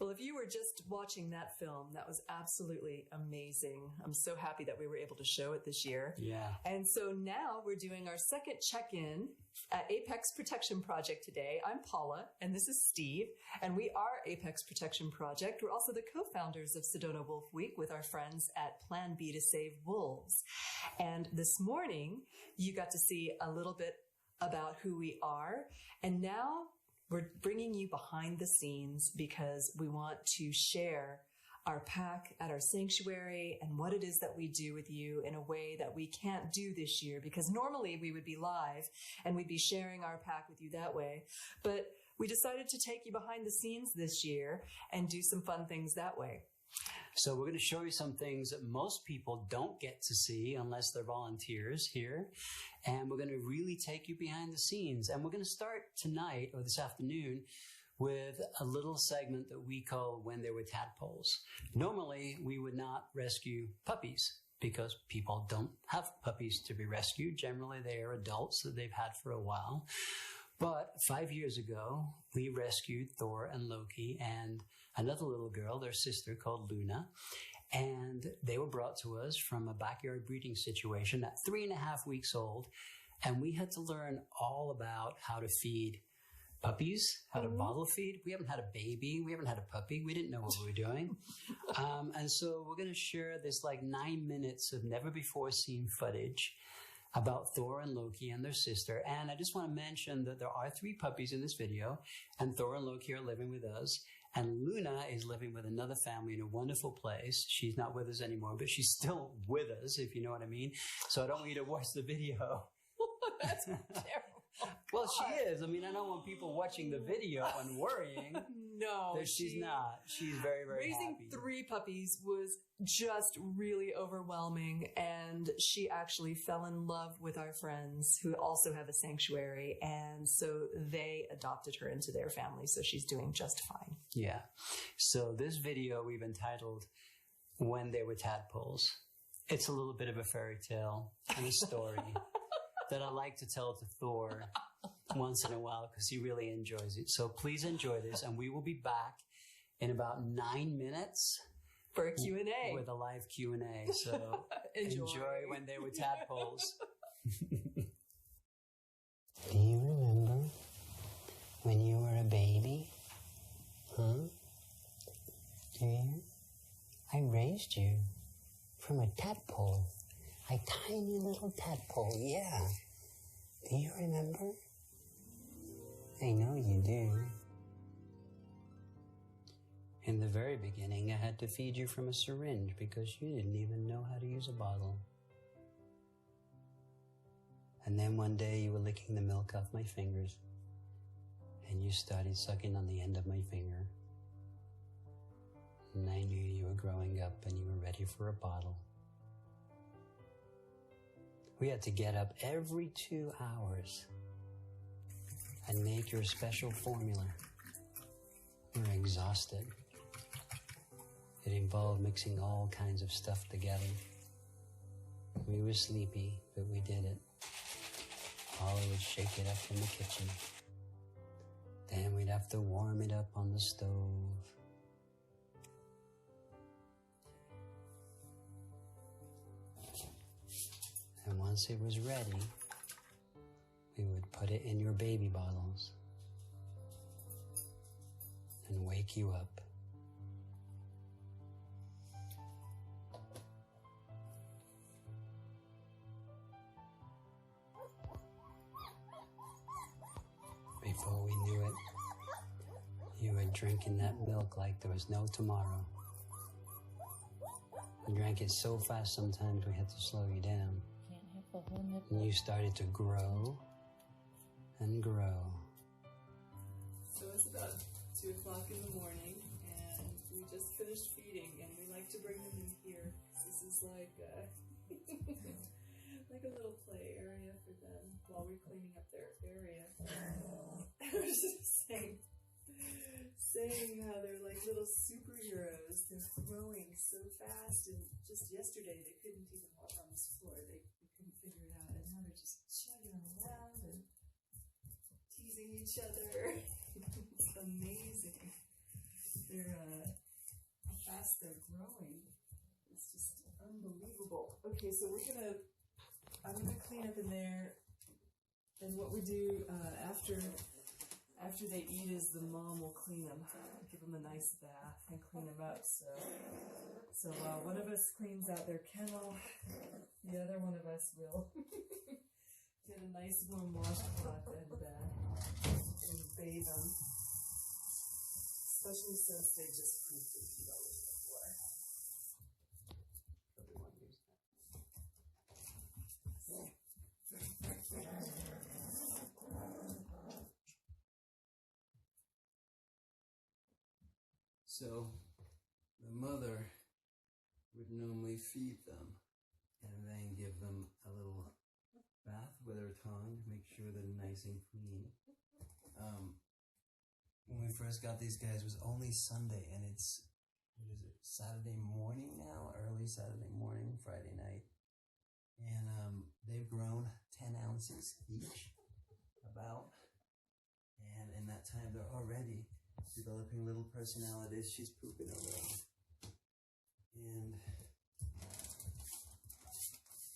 Well, if you were just watching that film, that was absolutely amazing. I'm so happy that we were able to show it this year. Yeah. And so now we're doing our second check-in at Apex Protection Project today. I'm Paula, and this is Steve, and we are Apex Protection Project. We're also the co-founders of Sedona Wolf Week with our friends at Plan B to Save Wolves. And this morning, you got to see a little bit about who we are, and now we're bringing you behind the scenes because we want to share our pack at our sanctuary and what it is that we do with you in a way that we can't do this year, because normally we would be live and we'd be sharing our pack with you that way. But we decided to take you behind the scenes this year and do some fun things that way. So we're going to show you some things that most people don't get to see unless they're volunteers here. And we're going to really take you behind the scenes. And we're going to start tonight or this afternoon with a little segment that we call When They Were Tadpoles. Normally, we would not rescue puppies because people don't have puppies to be rescued. Generally, they are adults that they've had for a while. But 5 years ago, we rescued Thor and Loki and another little girl, their sister, called Luna. And they were brought to us from a backyard breeding situation at 3.5 weeks old. And we had to learn all about how to feed puppies, how to bottle feed. We haven't had a baby. We haven't had a puppy. We didn't know what we were doing. And so we're going to share this 9 minutes of never before seen footage about Thor and Loki and their sister. And I just want to mention that there are 3 puppies in this video, and Thor and Loki are living with us. And Luna is living with another family in a wonderful place. She's not with us anymore, but she's still with us, if you know what I mean. So I don't want you to watch the video. That's terrible. Well, she is. I mean, I don't want people watching the video and worrying. No, that she's not. She's very, very raising happy. 3 puppies was just really overwhelming, and she actually fell in love with our friends who also have a sanctuary, and so they adopted her into their family, so she's doing just fine. Yeah. So this video we've entitled When They Were Tadpoles. It's a little bit of a fairy tale and a story that I like to tell to Thor once in a while because he really enjoys it. So please enjoy this, and we will be back in about 9 minutes for a Q&A. With a live Q&A. So enjoy When They Were Tadpoles. Do you remember when you were a baby? Huh? Do you? I raised you from a tadpole. A tiny little tadpole, yeah. Do you remember? I know you do. In the very beginning, I had to feed you from a syringe because you didn't even know how to use a bottle. And then one day you were licking the milk off my fingers, and you started sucking on the end of my finger. And I knew you were growing up and you were ready for a bottle. We had to get up every 2 hours and make your special formula. We were exhausted. It involved mixing all kinds of stuff together. We were sleepy, but we did it. Paula would shake it up in the kitchen. Then we'd have to warm it up on the stove. And once it was ready, we would put it in your baby bottles and wake you up. Before we knew it, you were drinking that milk like there was no tomorrow. You drank it so fast sometimes we had to slow you down. And you started to grow and grow. So it's about 2 o'clock in the morning, and we just finished feeding, and we like to bring them in here. This is like like a little play area for them while we're cleaning up their area. I was just saying how they're like little superheroes. They're growing so fast, and just yesterday they couldn't even walk on this floor. They couldn't figure it out, and now they're just chugging around and teasing each other. It's amazing. how fast they're growing. It's just unbelievable. Okay, so I'm gonna clean up in there, and what we do after they eat is the mom will clean them, give them a nice bath and clean them up. So while one of us cleans out their kennel, the other one of us will get a nice warm washcloth and bathe them, especially since they just pooped a few hours before. So the mother would normally feed them and then give them a little bath with her tongue to make sure they're nice and clean. When we first got these guys, it was only Sunday, and it's, Saturday morning now, early Saturday morning, Friday night. And they've grown 10 ounces each, about. And in that time, they're already developing little personalities. She's pooping already. And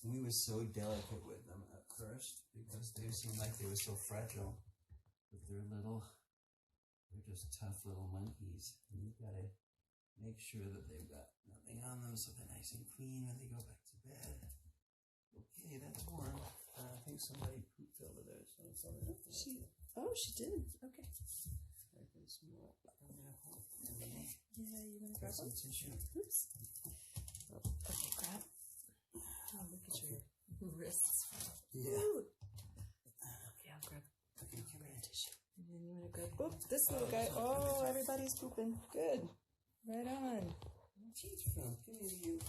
we were so delicate with them at first because they seemed like they were so fragile. But they're just tough little monkeys. And you've got to make sure that they've got nothing on them so they're nice and clean when they go back to bed. Okay, that's warm. I think somebody pooped over there, so it's all right. She did. Okay. Yeah, you want to grab some tissue? Oops. Okay, grab. Oh, look at your wrists. Yeah. Okay, I'll grab. Okay, give me a tissue. And then you want to grab. Oh, this little guy. Oh, everybody's pooping. Good. Right on. Where'd you from? Give me you.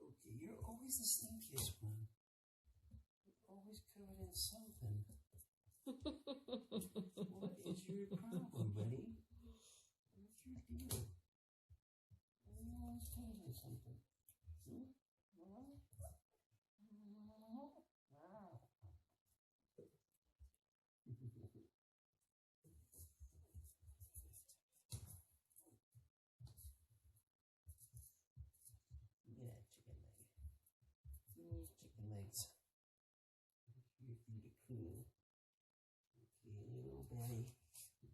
Okay, you're always the stinkiest one. You're always covered in something. What is your problem, buddy? What's your deal? Are you always covered in something? Yeah, chicken leg. Chicken legs. You feed it clean. Okay, little Betty.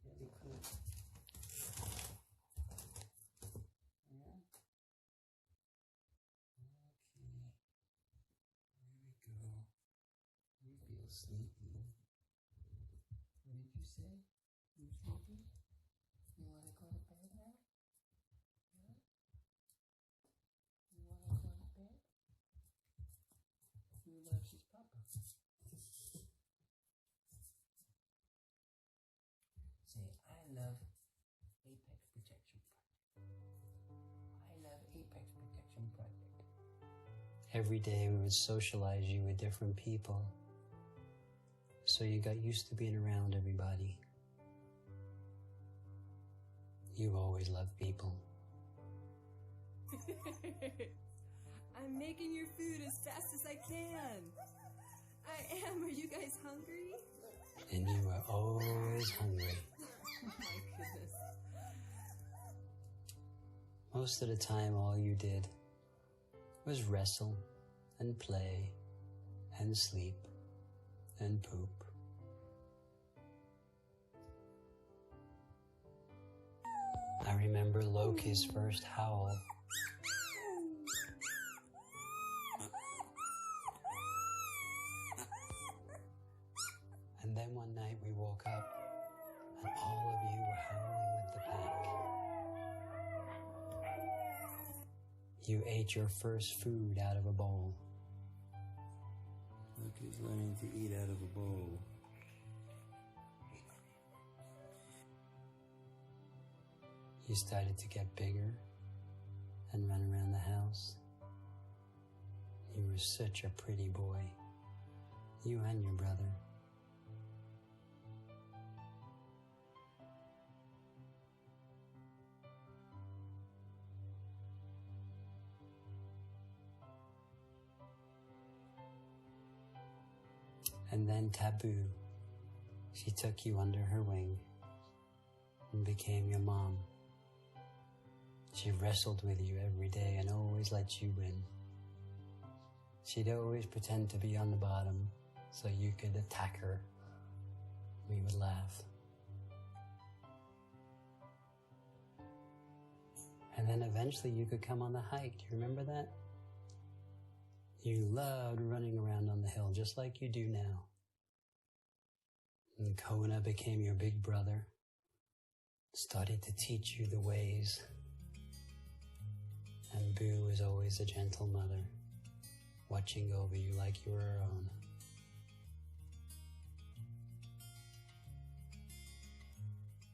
Very cool. Yeah. Okay. There we go. You feel sleepy. What did you say? You sleepy? You want to go to bed now? Yeah? You want to go to bed? Who loves his papa? Say, I love Apex Protection Project. I love Apex Protection Project. Every day we would socialize you with different people, so you got used to being around everybody. You always loved people. I'm making your food as fast as I can. I am. Are you guys hungry? And you were always hungry. Oh my goodness. Most of the time, all you did was wrestle and play and sleep and poop. I remember Loki's first howl. And then one night we woke up and all of you were howling with the pack. You ate your first food out of a bowl. Look, he's learning to eat out of a bowl. You started to get bigger and run around the house. You were such a pretty boy. You and your brother. And then Taboo, she took you under her wing and became your mom. She wrestled with you every day and always let you win. She'd always pretend to be on the bottom so you could attack her. We would laugh. And then eventually you could come on the hike. Do you remember that? You loved running around on the hill just like you do now. And Kona became your big brother, started to teach you the ways. And Boo was always a gentle mother, watching over you like you were her own.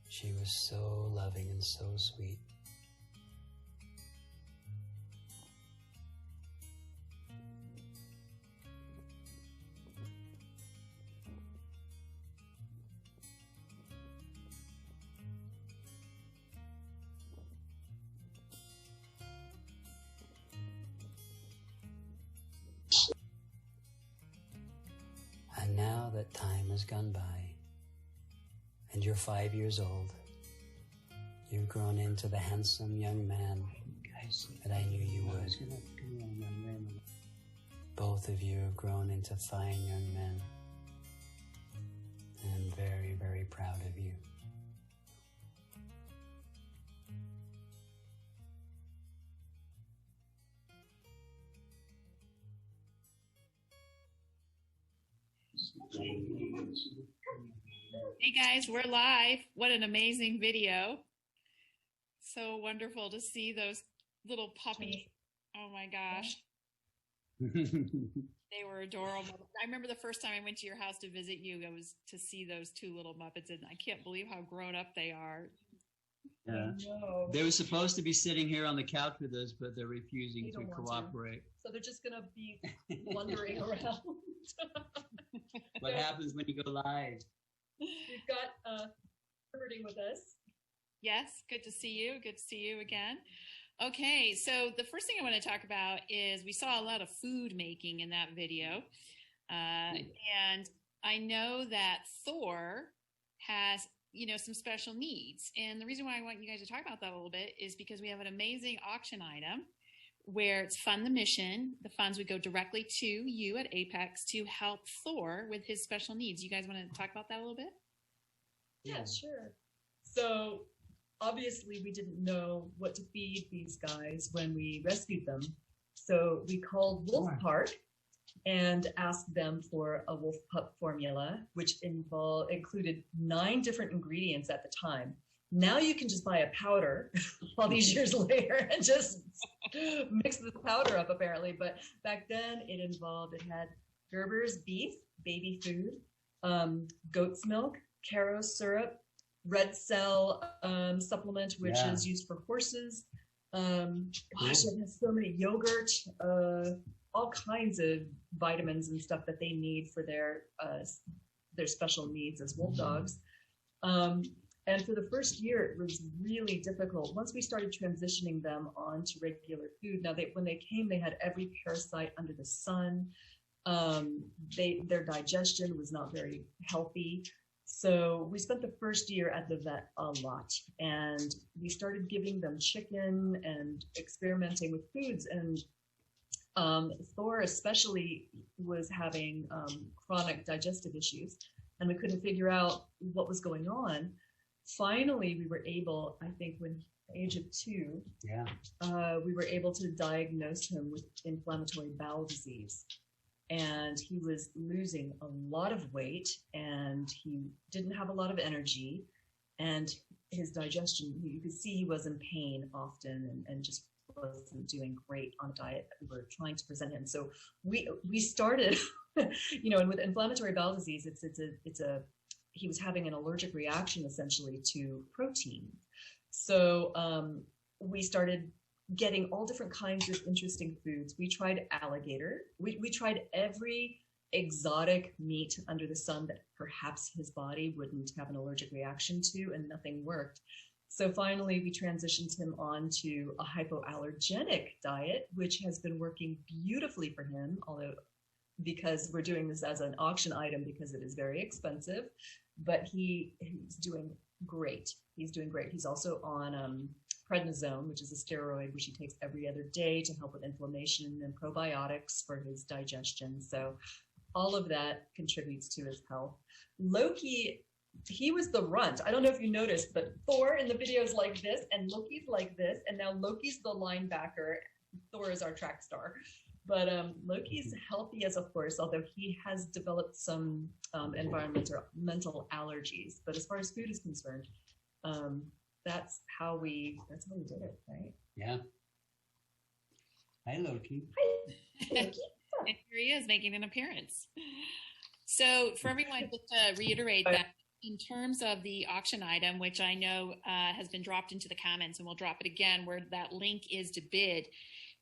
She was so loving and so sweet. And now that time has gone by, and you're 5 years old, you've grown into the handsome young man that I knew you would. Both of you have grown into fine young men, and I'm very, very proud of you. Hey guys, we're live. What an amazing video. So wonderful to see those little puppies. Oh my gosh. They were adorable. I remember the first time I went to your house to visit you, it was to see those two little Muppets, and I can't believe how grown up they are. Yeah. They were supposed to be sitting here on the couch with us, but they're refusing to cooperate. So they're just going to be wandering around. What happens when you go live? We've got herding with us. Yes, good to see you. Good to see you again. Okay, so the first thing I want to talk about is we saw a lot of food making in that video. And I know that Thor has, some special needs. And the reason why I want you guys to talk about that a little bit is because we have an amazing auction item where it's Fund the Mission. The funds would go directly to you at Apex to help Thor with his special needs. You guys want to talk about that a little bit? Yeah, sure. So obviously we didn't know what to feed these guys when we rescued them. So we called Wolf Park and asked them for a wolf pup formula, which included 9 different ingredients at the time. Now you can just buy a powder all these years later and just mix the powder up apparently. But back then it had Gerber's beef, baby food, goat's milk, Caro syrup, red cell supplement, which is used for horses. It has so many yogurt, all kinds of vitamins and stuff that they need for their special needs as wolf dogs. And for the first year, it was really difficult. Once we started transitioning them onto regular food, now when they came, they had every parasite under the sun. Their digestion was not very healthy. So we spent the first year at the vet a lot, and we started giving them chicken and experimenting with foods. And Thor especially was having chronic digestive issues, and we couldn't figure out what was going on. Finally, we were able, I think when age of 2, we were able to diagnose him with inflammatory bowel disease. And he was losing a lot of weight, and he didn't have a lot of energy, and his digestion, you could see he was in pain often and just wasn't doing great on a diet that we were trying to present him. So we started, and with inflammatory bowel disease, he was having an allergic reaction essentially to protein. So we started getting all different kinds of interesting foods. We tried alligator. We tried every exotic meat under the sun that perhaps his body wouldn't have an allergic reaction to, and nothing worked. So finally, we transitioned him onto a hypoallergenic diet, which has been working beautifully for him, although because we're doing this as an auction item because it is very expensive, but he's doing great. He's doing great. He's also on prednisone, which is a steroid which he takes every other day to help with inflammation, and probiotics for his digestion. So all of that contributes to his health. Loki, he was the runt. I don't know if you noticed, but Thor in the video is like this, and Loki's like this, and now Loki's the linebacker. Thor is our track star. But Loki's healthy as a horse, although he has developed some environmental allergies. But as far as food is concerned, that's how we did it, right? Yeah. Hi, Loki. Hi, Loki. And here he is making an appearance. So for everyone, just to reiterate that in terms of the auction item, which I know has been dropped into the comments, and we'll drop it again, where that link is to bid.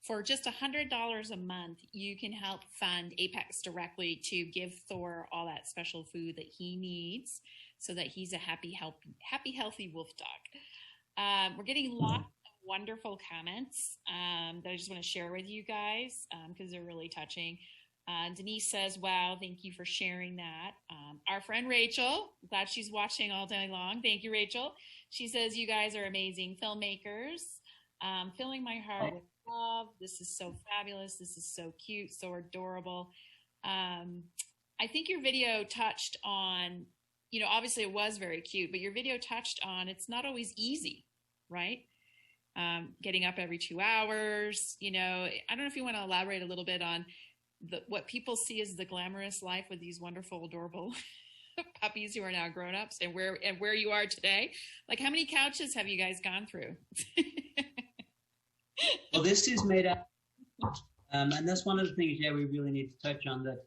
For just $100 a month, you can help fund Apex directly to give Thor all that special food that he needs so that he's a happy, healthy wolf dog. We're getting lots of wonderful comments that I just want to share with you guys because they're really touching. Denise says, wow, thank you for sharing that. Our friend Rachel, glad she's watching all day long. Thank you, Rachel. She says, you guys are amazing filmmakers, filling my heart with love. This is so fabulous. This is so cute, so adorable. I think your video touched on, obviously it was very cute, but your video touched on it's not always easy, right? Getting up every 2 hours, I don't know if you want to elaborate a little bit on what people see as the glamorous life with these wonderful, adorable puppies who are now grown-ups and where you are today. Like, how many couches have you guys gone through? Well, this is made up, and that's one of the things, we really need to touch on, that,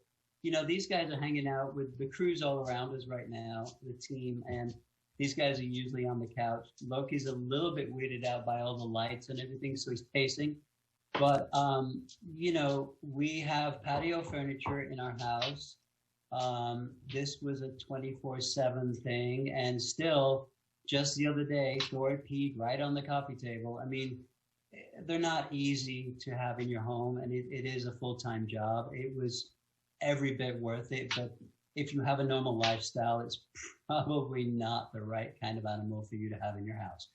these guys are hanging out with the crews all around us right now, the team, and these guys are usually on the couch. Loki's a little bit weirded out by all the lights and everything, so he's pacing. But, we have patio furniture in our house. This was a 24/7 thing, and still, just the other day, Thor peed right on the coffee table. I mean, they're not easy to have in your home, and it is a full-time job. It was every bit worth it, but if you have a normal lifestyle, it's probably not the right kind of animal for you to have in your house.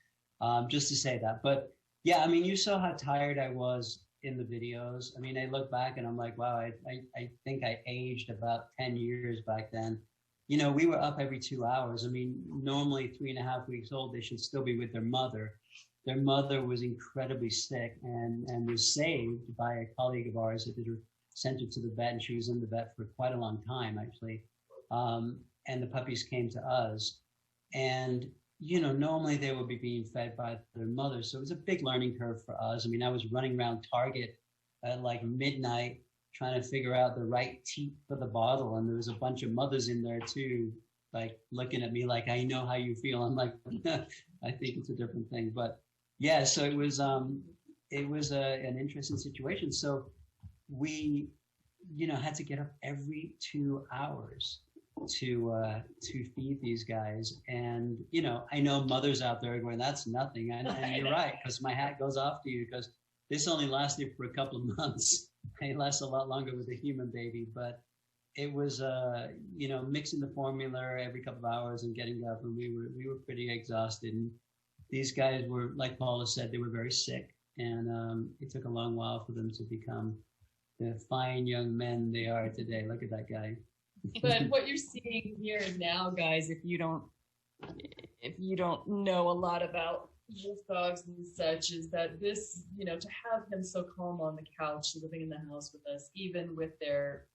Just to say that. But yeah, I mean, you saw how tired I was in the videos. I mean, I look back and I'm like, wow, I think I aged about 10 years back then. We were up every 2 hours. I mean, normally 3.5 weeks old, they should still be with their mother. Their mother was incredibly sick and was saved by a colleague of ours that sent her to the vet, and she was in the vet for quite a long time, actually. And the puppies came to us. And, normally they would be being fed by their mother. So it was a big learning curve for us. I mean, I was running around Target at like midnight trying to figure out the right teat for the bottle. And there was a bunch of mothers in there too, like looking at me like, I know how you feel. I'm like, I think it's a different thing. But yeah, so it was an interesting situation. So we, had to get up every 2 hours to feed these guys. And, I know mothers out there going, that's nothing. And you're right, because my hat goes off to you, because this only lasted for a couple of months. It lasts a lot longer with a human baby, but it was, mixing the formula every couple of hours and getting up, and we were pretty exhausted. And these guys were, like Paula said, they were very sick, and it took a long while for them to become the fine young men they are today. Look at that guy. But what you're seeing here now, guys, if you don't know a lot about wolf dogs and such, is that this, to have him so calm on the couch, living in the house with us, even with their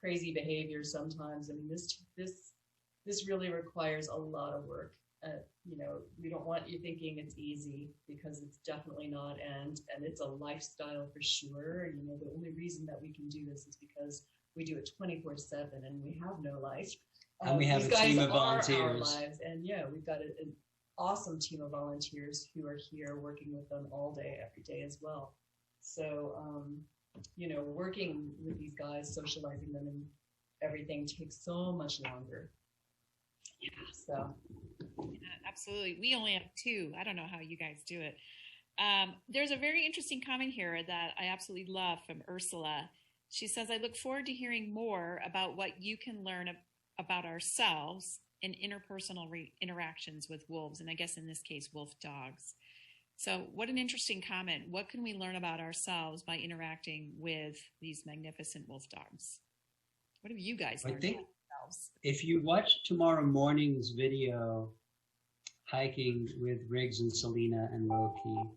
crazy behavior sometimes. I mean, this really requires a lot of work. We don't want you thinking it's easy, because it's definitely not, and it's a lifestyle for sure. The only reason that we can do this is because we do it 24/7, and we have no life. And we have a team of volunteers. And we've got an awesome team of volunteers who are here working with them all day, every day as well. So, working with these guys, socializing them and everything takes so much longer. Yeah, so. Yeah, absolutely. We only have 2. I don't know how you guys do it. There's a very interesting comment here that I absolutely love from Ursula. She says, I look forward to hearing more about what you can learn about ourselves in interpersonal interactions with wolves, and I guess in this case, wolf dogs. So what an interesting comment. What can we learn about ourselves by interacting with these magnificent wolf dogs? What have you guys learned about yourselves? If you watch tomorrow morning's video, hiking with Riggs and Selena and Loki,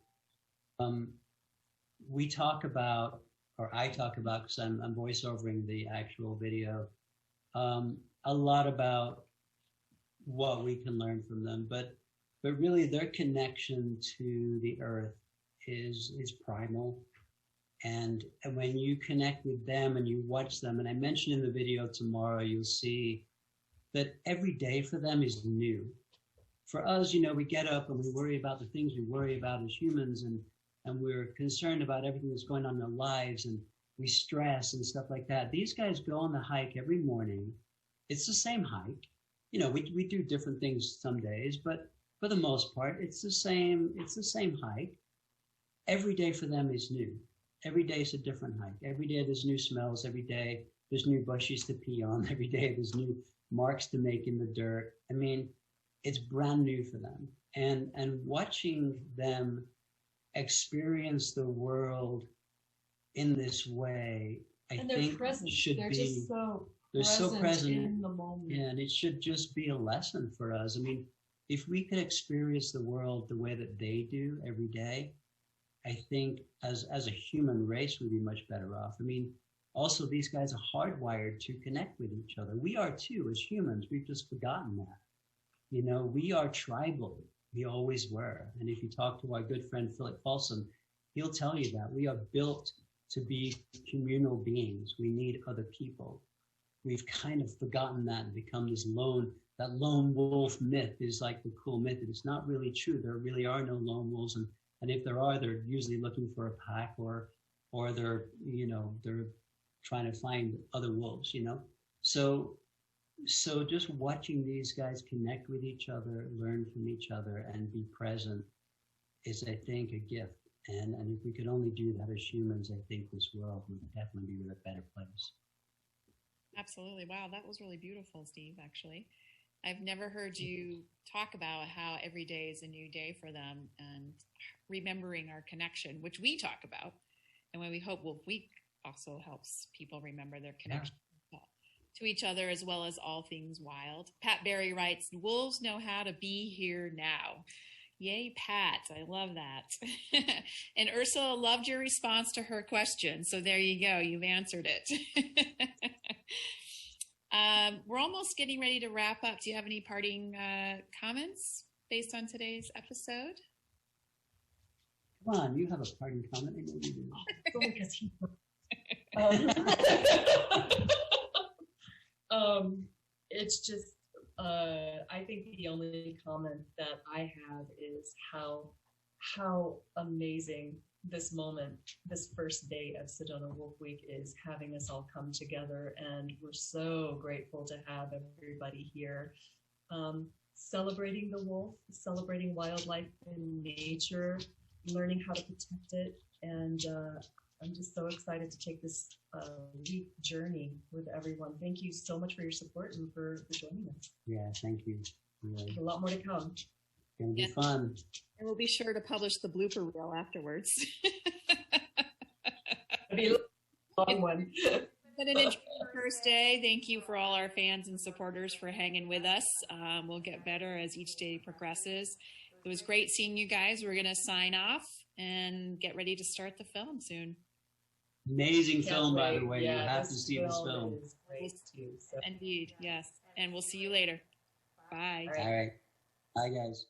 we talk about, or I talk about, because I'm voiceovering the actual video, a lot about what we can learn from them, but really their connection to the earth is primal. And when you connect with them and you watch them, and I mentioned in the video tomorrow, you'll see that every day for them is new. For us, we get up and we worry about the things we worry about as humans, and we're concerned about everything that's going on in our lives, and we stress and stuff like that. These guys go on the hike every morning. It's the same hike. We do different things some days, but for the most part, it's the same hike. Every day for them is new. Every day is a different hike. Every day there's new smells. Every day there's new bushes to pee on. Every day there's new marks to make in the dirt. I mean, it's brand new for them. And watching them experience the world in this way, I think should they're be just they're so present in the moment. Yeah, and it should just be a lesson for us. I mean, if we could experience the world the way that they do every day, I think as a human race, we'd be much better off. I mean, also these guys are hardwired to connect with each other. We are too, as humans. We've just forgotten that. We are tribal. We always were. And if you talk to our good friend Philip Folsom, he'll tell you that we are built to be communal beings. We need other people. We've kind of forgotten that and become that lone wolf myth is like the cool myth. It's not really true. There really are no lone wolves. And if there are, they're usually looking for a pack or they're trying to find other wolves, So just watching these guys connect with each other, learn from each other, and be present is, I think, a gift. And if we could only do that as humans, I think this world would definitely be a better place. Absolutely. Wow, that was really beautiful, Steve, actually. I've never heard you talk about how every day is a new day for them and remembering our connection, which we talk about. And when we hope Wolf Week also helps people remember their connection to each other as well as all things wild. Pat Berry writes, wolves know how to be here now. Yay, Pat. I love that. And Ursula loved your response to her question. So there you go. You've answered it. We're almost getting ready to wrap up. Do you have any parting comments based on today's episode? Come on, you have a parting comment. I know you do. Because he... it's just, I think the only comment that I have is how amazing this moment, this first day of Sedona Wolf Week is, having us all come together. And we're so grateful to have everybody here, celebrating the wolf, celebrating wildlife and nature, learning how to protect it. And I'm just so excited to take this week journey with everyone. Thank you so much for your support and for joining us. Yeah, thank you. There's a lot more to come. It's going to be fun. And we'll be sure to publish the blooper reel afterwards. It'll be a long one. It's been an interesting first day. Thank you for all our fans and supporters for hanging with us. We'll get better as each day progresses. It was great seeing you guys. We're going to sign off and get ready to start the film soon. Amazing film, by the way. You have to see this film. Indeed, yes. And we'll see you later. Bye. All right. Bye, guys.